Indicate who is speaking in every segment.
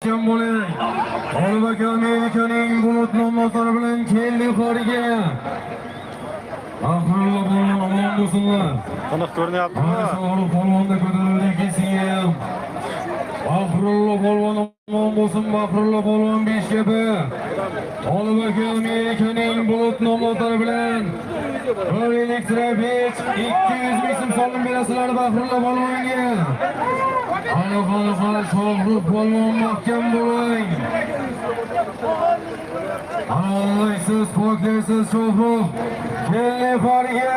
Speaker 1: mahkam bo'ling. G'olib aka Amerikaning Bulut nomlari bilan keldi qoriga. Axirla bo'lgan omon bo'lsinlar.
Speaker 2: Aniq ko'rinyaptimi?
Speaker 1: G'olib polvonda ko'tarildi kesin. Axirla polvon omon bo'lsin. Axirla polvon 5 kabi. G'olib aka Amerikaning Bulut nomlari bilan Elektrobek 200 ming so'm solim berasizlar Baxrulla polvonga. Ana Shohrux polvon mahkam bo'ling. Anlaysiz, poklaysiz Shohrux. Kelli farga.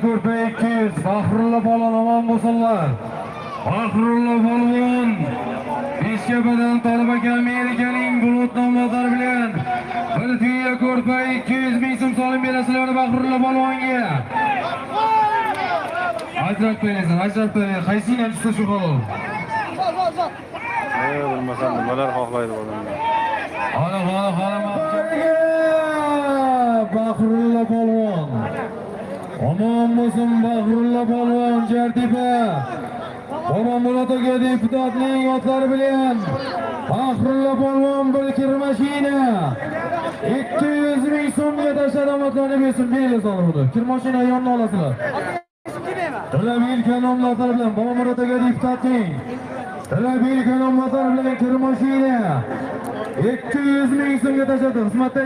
Speaker 1: Ko'rpa 200 Baxrulla polvon omon bo'lsinlar. Baxrulla polvon Beshkapadan Talib aka Amerikaning Bulut nomlari bilan bir tuya ko'rpa 200 ming so'm solim berasizlar Baxrulla polvonga. Ajrat berasizlar, ajrat berasizlar. Qaysini ham chiqsa shu halol.
Speaker 2: Bilmasam nimalar xohlaydi odamlar.
Speaker 1: Ana Baxrulla polvon. Omon bo'lsin Baxrulla polvon Jardiba. Omon Mulatoga deputatning otlari bilan Baxrulla polvon bir kir mashina 200 ming so'mga tashlamoqlarni bersin, berasizlar buni. Kir mashina yonini olasizlar. Talabilka nomlari bilan Omon Mulatoga deputatning Talabilka nomlari bilan kir mashina 200 ming so'mga tashladim. Xizmatda